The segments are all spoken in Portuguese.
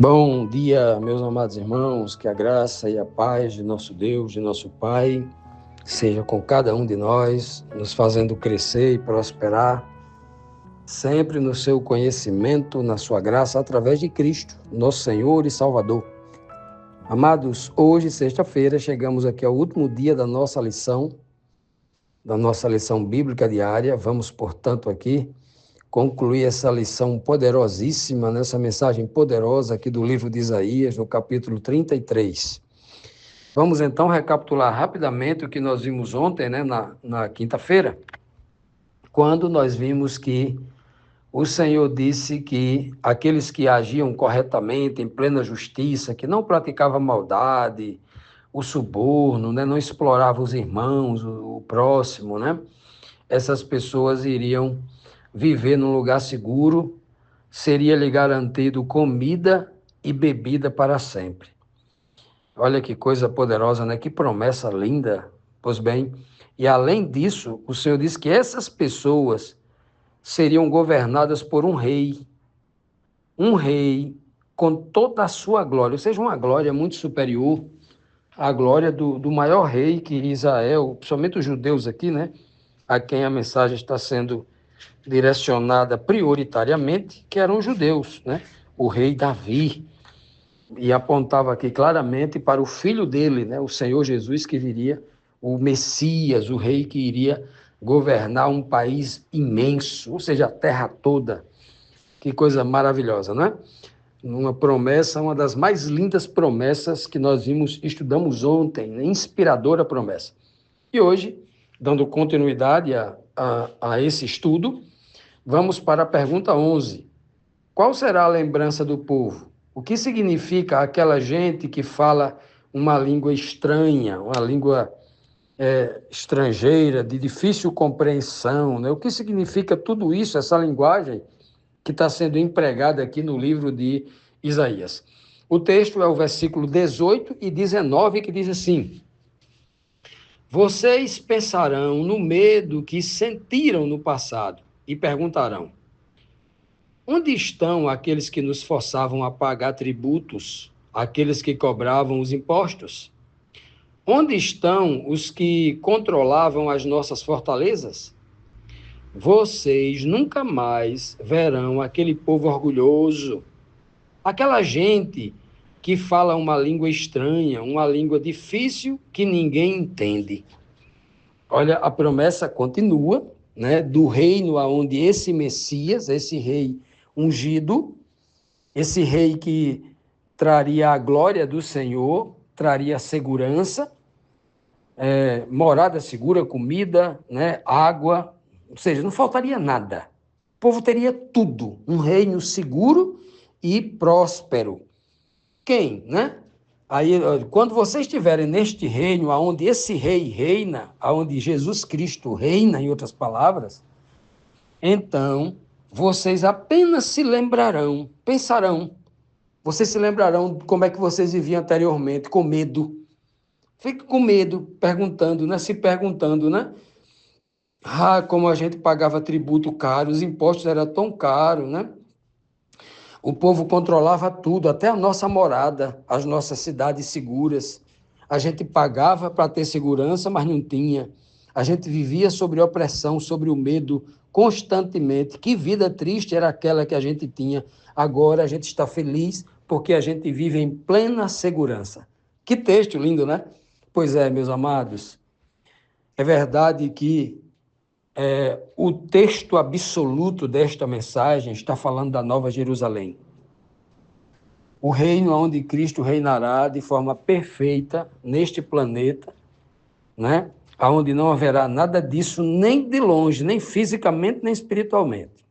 Bom dia, meus amados irmãos, que a graça e a paz de nosso Deus, de nosso Pai, seja com cada um de nós, nos fazendo crescer e prosperar, sempre no seu conhecimento, na sua graça, através de Cristo, nosso Senhor e Salvador. Amados, hoje, sexta-feira, chegamos aqui ao último dia da nossa lição bíblica diária. Vamos, portanto, aqui concluir essa lição poderosíssima, nessa mensagem poderosa aqui do livro de Isaías, no capítulo 33. Vamos então recapitular rapidamente o que nós vimos ontem, na quinta-feira, quando nós vimos que o Senhor disse que aqueles que agiam corretamente, em plena justiça, que não praticavam maldade, o suborno, não exploravam os irmãos, o próximo, essas pessoas iriam viver num lugar seguro, seria-lhe garantido comida e bebida para sempre. Olha que coisa poderosa, Que promessa linda. Pois bem, e além disso, o Senhor diz que essas pessoas seriam governadas por um rei com toda a sua glória, ou seja, uma glória muito superior à glória do maior rei que Israel, principalmente os judeus aqui, a quem a mensagem está sendo direcionada prioritariamente, que eram os judeus, O rei Davi, e apontava aqui claramente para o filho dele, O Senhor Jesus, que viria, o Messias, o rei que iria governar um país imenso, ou seja, a terra toda. Que coisa maravilhosa, Uma promessa, uma das mais lindas promessas que nós estudamos ontem, inspiradora promessa. E hoje, dando continuidade a esse estudo, vamos para a pergunta 11. Qual será a lembrança do povo? O que significa aquela gente que fala uma língua estranha, uma língua estrangeira, de difícil compreensão? O que significa tudo isso, essa linguagem que está sendo empregada aqui no livro de Isaías? O texto é o versículo 18 e 19, que diz assim: Vocês pensarão no medo que sentiram no passado e perguntarão: onde estão aqueles que nos forçavam a pagar tributos, aqueles que cobravam os impostos? Onde estão os que controlavam as nossas fortalezas? Vocês nunca mais verão aquele povo orgulhoso, aquela gente que fala uma língua estranha, uma língua difícil que ninguém entende. Olha, a promessa continua, do reino aonde esse Messias, esse rei ungido, esse rei que traria a glória do Senhor, traria segurança, morada segura, comida, água, ou seja, não faltaria nada. O povo teria tudo, um reino seguro e próspero. Quem, Aí, quando vocês estiverem neste reino, aonde esse rei reina, aonde Jesus Cristo reina, em outras palavras, então vocês apenas se lembrarão, pensarão, vocês se lembrarão como é que vocês viviam anteriormente, com medo. Fique com medo, perguntando, se perguntando, como a gente pagava tributo caro, os impostos eram tão caros, O povo controlava tudo, até a nossa morada, as nossas cidades seguras. A gente pagava para ter segurança, mas não tinha. A gente vivia sobre opressão, sobre o medo, constantemente. Que vida triste era aquela que a gente tinha. Agora a gente está feliz porque a gente vive em plena segurança. Que texto lindo, Pois é, meus amados, é verdade que o texto absoluto desta mensagem está falando da Nova Jerusalém. O reino onde Cristo reinará de forma perfeita neste planeta, onde não haverá nada disso, nem de longe, nem fisicamente, nem espiritualmente.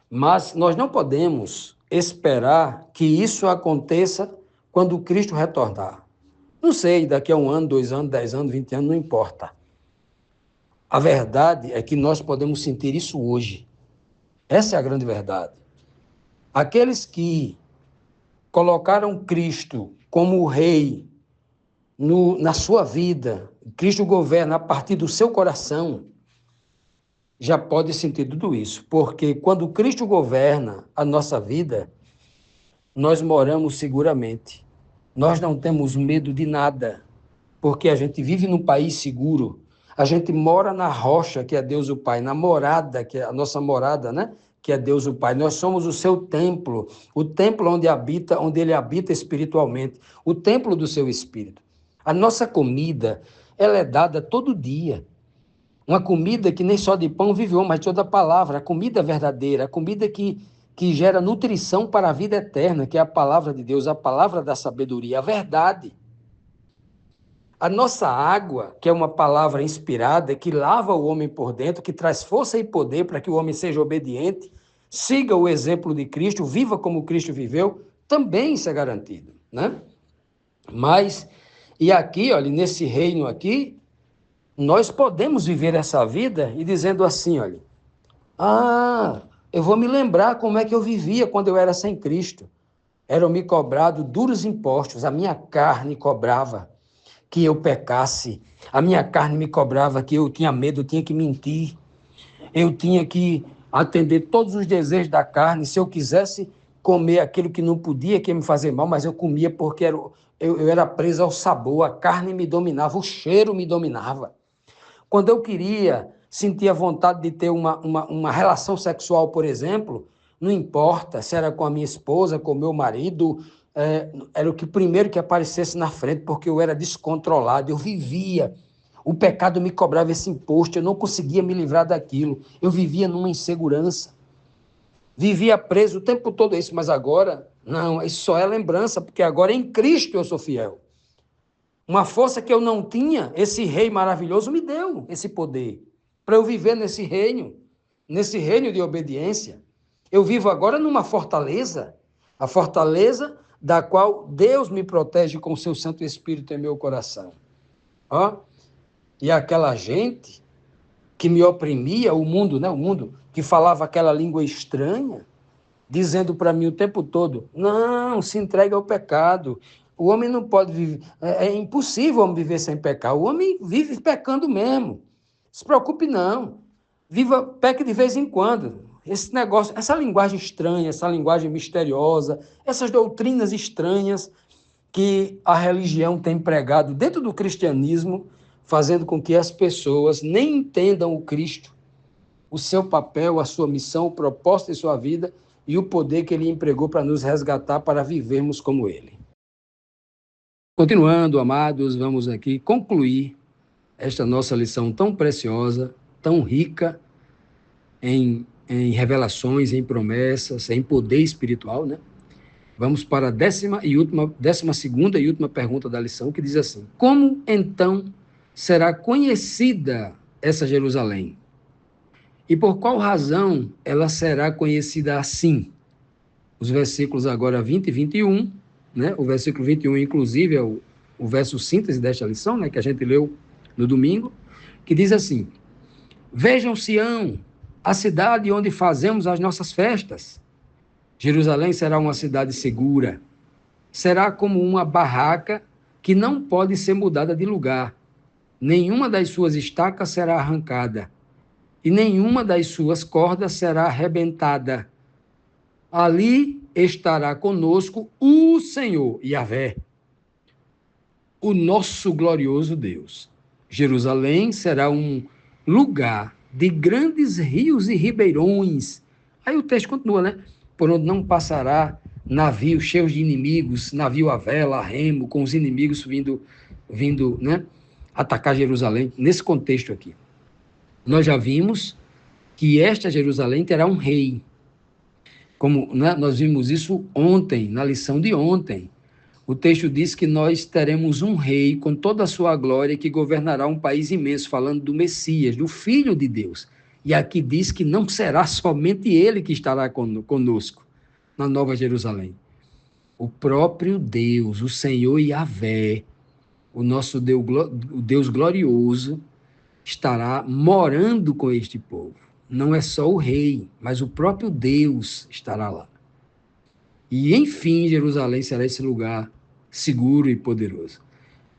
Mas nós não podemos esperar que isso aconteça quando Cristo retornar. Não sei, daqui a 1 ano, 2 anos, 10 anos, 20 anos, não importa. A verdade é que nós podemos sentir isso hoje. Essa é a grande verdade. Aqueles que colocaram Cristo como o rei na sua vida, Cristo governa a partir do seu coração, já pode sentir tudo isso. Porque quando Cristo governa a nossa vida, nós moramos seguramente. Nós não temos medo de nada, porque a gente vive num país seguro. A gente mora na rocha, que é Deus o Pai, na morada, que é a nossa morada, né? Que é Deus o Pai. Nós somos o seu templo, o templo onde ele habita espiritualmente, o templo do seu espírito. A nossa comida, ela é dada todo dia. Uma comida que nem só de pão vive o homem, mas de toda palavra. A comida verdadeira, a comida que gera nutrição para a vida eterna, que é a palavra de Deus, a palavra da sabedoria, a verdade. A nossa água, que é uma palavra inspirada, que lava o homem por dentro, que traz força e poder para que o homem seja obediente, siga o exemplo de Cristo, viva como Cristo viveu, também isso é garantido, né? Mas, e aqui, olha, nesse reino aqui, nós podemos viver essa vida e dizendo assim, olha, eu vou me lembrar como é que eu vivia quando eu era sem Cristo. Eram me cobrados duros impostos, a minha carne cobrava que eu pecasse, a minha carne me cobrava que eu tinha medo, eu tinha que mentir, eu tinha que atender todos os desejos da carne, se eu quisesse comer aquilo que não podia, que ia me fazer mal, mas eu comia porque eu era preso ao sabor, a carne me dominava, o cheiro me dominava. Quando eu queria sentir a vontade de ter uma relação sexual, por exemplo, não importa se era com a minha esposa, com o meu marido, era o que primeiro que aparecesse na frente, porque eu era descontrolado, eu vivia. O pecado me cobrava esse imposto, eu não conseguia me livrar daquilo. Eu vivia numa insegurança. Vivia preso o tempo todo isso, mas agora, não, isso só é lembrança, porque agora em Cristo eu sou fiel. Uma força que eu não tinha, esse rei maravilhoso me deu esse poder para eu viver nesse reino de obediência. Eu vivo agora numa fortaleza, a fortaleza da qual Deus me protege com o seu Santo Espírito em meu coração. Ó, e aquela gente que me oprimia, o mundo, né? O mundo que falava aquela língua estranha, dizendo para mim o tempo todo, não, se entregue ao pecado. O homem não pode viver, é impossível o homem viver sem pecar. O homem vive pecando mesmo. Não se preocupe não. Viva, peque de vez em quando. Esse negócio, essa linguagem estranha, essa linguagem misteriosa, essas doutrinas estranhas que a religião tem pregado dentro do cristianismo, fazendo com que as pessoas nem entendam o Cristo, o seu papel, a sua missão, o propósito de sua vida e o poder que ele empregou para nos resgatar, para vivermos como ele. Continuando, amados, vamos aqui concluir esta nossa lição tão preciosa, tão rica em revelações, em promessas, em poder espiritual, né? Vamos para a 12ª e última pergunta da lição, que diz assim: como então será conhecida essa Jerusalém? E por qual razão ela será conhecida assim? Os versículos agora 20 e 21, né? O versículo 21, inclusive, é o verso síntese desta lição, né? Que a gente leu no domingo, que diz assim: vejam Sião, a cidade onde fazemos as nossas festas. Jerusalém será uma cidade segura. Será como uma barraca que não pode ser mudada de lugar. Nenhuma das suas estacas será arrancada, e nenhuma das suas cordas será arrebentada. Ali estará conosco o Senhor, Yahvé, o nosso glorioso Deus. Jerusalém será um lugar de grandes rios e ribeirões. Aí o texto continua, né? Por onde não passará navios cheios de inimigos, navio a vela, a remo, com os inimigos vindo, né? Atacar Jerusalém. Nesse contexto aqui. Nós já vimos que esta Jerusalém terá um rei. Como, né, nós vimos isso ontem, na lição de ontem. O texto diz que nós teremos um rei com toda a sua glória que governará um país imenso, falando do Messias, do Filho de Deus. E aqui diz que não será somente ele que estará conosco na Nova Jerusalém. O próprio Deus, o Senhor Yahvé, o nosso Deus glorioso, estará morando com este povo. Não é só o rei, mas o próprio Deus estará lá. E, enfim, Jerusalém será esse lugar seguro e poderoso.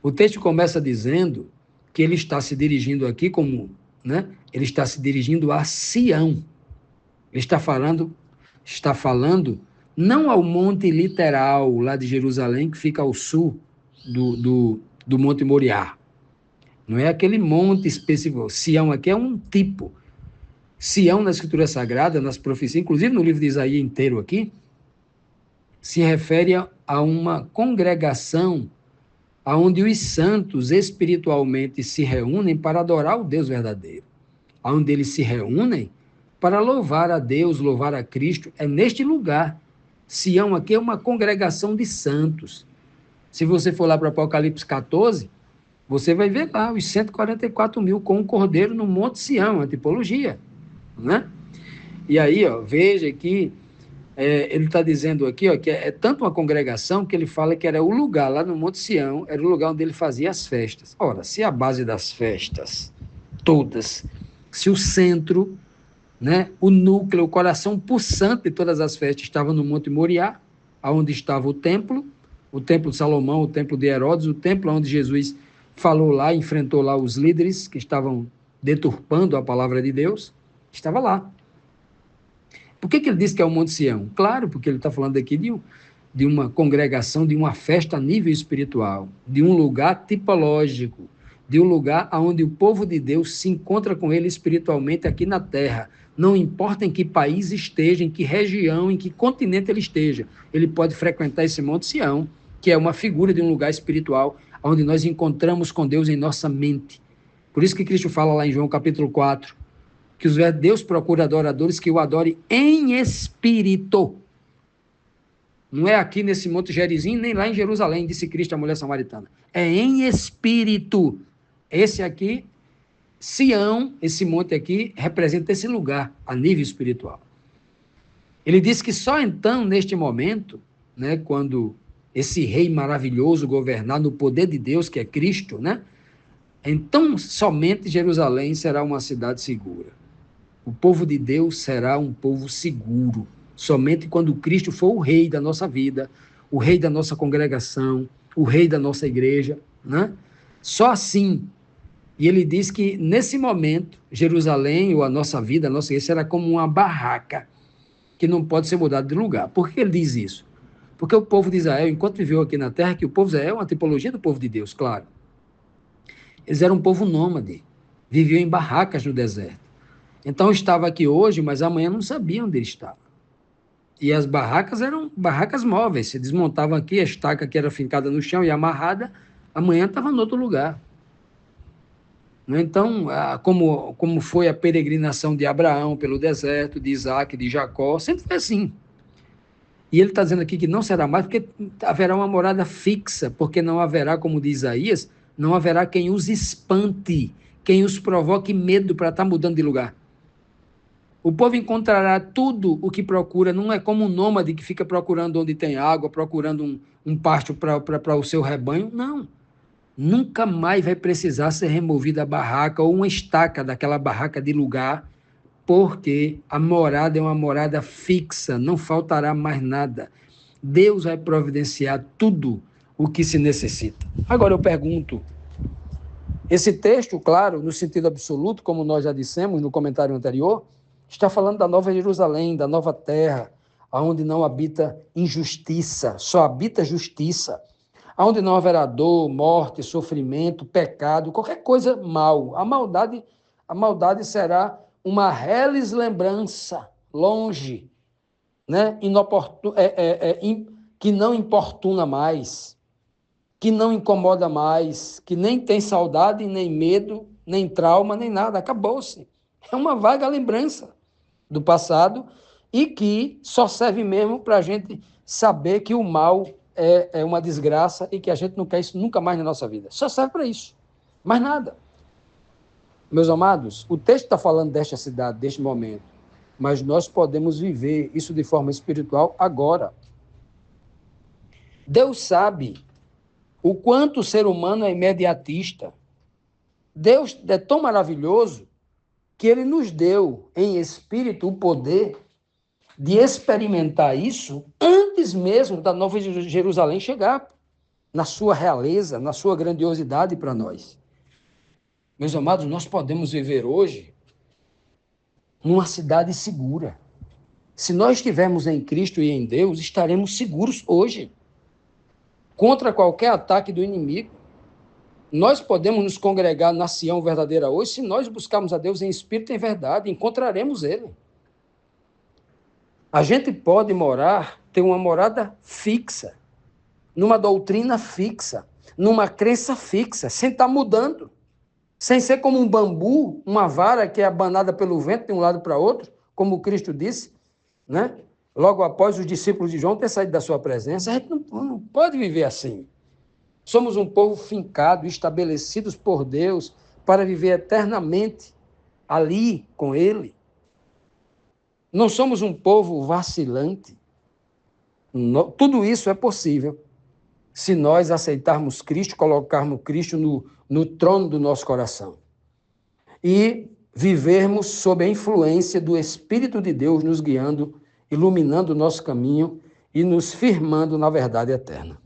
O texto começa dizendo que ele está se dirigindo aqui como, né? Ele está se dirigindo a Sião. Ele está falando não ao monte literal lá de Jerusalém, que fica ao sul do Monte Moriá. Não é aquele monte específico. Sião aqui é um tipo. Sião, na Escritura Sagrada, nas profecias, inclusive no livro de Isaías inteiro aqui, se refere a uma congregação onde os santos espiritualmente se reúnem para adorar o Deus verdadeiro. Onde eles se reúnem para louvar a Deus, louvar a Cristo. É neste lugar. Sião aqui é uma congregação de santos. Se você for lá para Apocalipse 14, você vai ver lá os 144 mil com o Cordeiro no Monte Sião, a tipologia. Né? E aí, ó, veja que ele está dizendo aqui, ó, que é tanto uma congregação que ele fala que era o lugar, lá no Monte Sião, era o lugar onde ele fazia as festas. Ora, se a base das festas, todas, se o centro, né, o núcleo, o coração pulsante de todas as festas estava no Monte Moriá, onde estava o templo de Salomão, o templo de Herodes, o templo onde Jesus falou lá, enfrentou lá os líderes que estavam deturpando a palavra de Deus, estava lá. Por que ele disse que é o Monte Sião? Claro, porque ele está falando aqui de uma congregação, de uma festa a nível espiritual, de um lugar tipológico, de um lugar onde o povo de Deus se encontra com ele espiritualmente aqui na terra. Não importa em que país esteja, em que região, em que continente ele esteja, ele pode frequentar esse Monte Sião, que é uma figura de um lugar espiritual, onde nós encontramos com Deus em nossa mente. Por isso que Cristo fala lá em João capítulo 4, que Deus procura adoradores que o adorem em espírito. Não é aqui nesse Monte Gerizim, nem lá em Jerusalém, disse Cristo à mulher samaritana. É em espírito. Esse aqui, Sião, esse monte aqui, representa esse lugar a nível espiritual. Ele disse que só então, neste momento, né, quando esse rei maravilhoso governar no poder de Deus, que é Cristo, né, então somente Jerusalém será uma cidade segura. O povo de Deus será um povo seguro, somente quando Cristo for o rei da nossa vida, o rei da nossa congregação, o rei da nossa igreja, né? Só assim. E ele diz que, nesse momento, Jerusalém, ou a nossa vida, a nossa igreja, será como uma barraca, que não pode ser mudada de lugar. Por que ele diz isso? Porque o povo de Israel, enquanto viveu aqui na terra, que o povo de Israel é uma tipologia do povo de Deus, claro. Eles eram um povo nômade, viviam em barracas no deserto. Então estava aqui hoje, mas amanhã não sabiam onde ele estava. E as barracas eram barracas móveis. Se desmontavam aqui, a estaca que era fincada no chão e amarrada, amanhã estava em outro lugar. Então, como foi a peregrinação de Abraão pelo deserto, de Isaac, de Jacó, sempre foi assim. E ele está dizendo aqui que não será mais, porque haverá uma morada fixa, porque não haverá, como diz Isaías, não haverá quem os espante, quem os provoque medo para estar mudando de lugar. O povo encontrará tudo o que procura, não é como um nômade que fica procurando onde tem água, procurando um pasto para o seu rebanho, não. Nunca mais vai precisar ser removida a barraca ou uma estaca daquela barraca de lugar, porque a morada é uma morada fixa, não faltará mais nada. Deus vai providenciar tudo o que se necessita. Agora eu pergunto, esse texto, claro, no sentido absoluto, como nós já dissemos no comentário anterior, está falando da Nova Jerusalém, da nova terra, onde não habita injustiça, só habita justiça, onde não haverá dor, morte, sofrimento, pecado, qualquer coisa mal. A maldade será uma reles lembrança, longe, né? Que não importuna mais, que não incomoda mais, que nem tem saudade, nem medo, nem trauma, nem nada, acabou-se. É uma vaga lembrança do passado e que só serve mesmo para a gente saber que o mal é uma desgraça e que a gente não quer isso nunca mais na nossa vida. Só serve para isso, mais nada. Meus amados, o texto está falando desta cidade, deste momento, mas nós podemos viver isso de forma espiritual agora. Deus sabe o quanto o ser humano é imediatista. Deus é tão maravilhoso que ele nos deu em espírito o poder de experimentar isso antes mesmo da Nova Jerusalém chegar na sua realeza, na sua grandiosidade para nós. Meus amados, nós podemos viver hoje numa cidade segura, Se nós estivermos em Cristo e em Deus, estaremos seguros hoje contra qualquer ataque do inimigo. Nós podemos nos congregar na Sião verdadeira hoje, se nós buscarmos a Deus em espírito e em verdade, encontraremos Ele. A gente pode ter uma morada fixa, numa doutrina fixa, numa crença fixa, sem estar mudando, sem ser como um bambu, uma vara que é abanada pelo vento de um lado para outro, como Cristo disse, né? Logo após os discípulos de João ter saído da sua presença. A gente não pode viver assim. Somos um povo fincado, estabelecidos por Deus para viver eternamente ali com Ele. Não somos um povo vacilante. Tudo isso é possível se nós aceitarmos Cristo, colocarmos Cristo no trono do nosso coração e vivermos sob a influência do Espírito de Deus nos guiando, iluminando o nosso caminho e nos firmando na verdade eterna.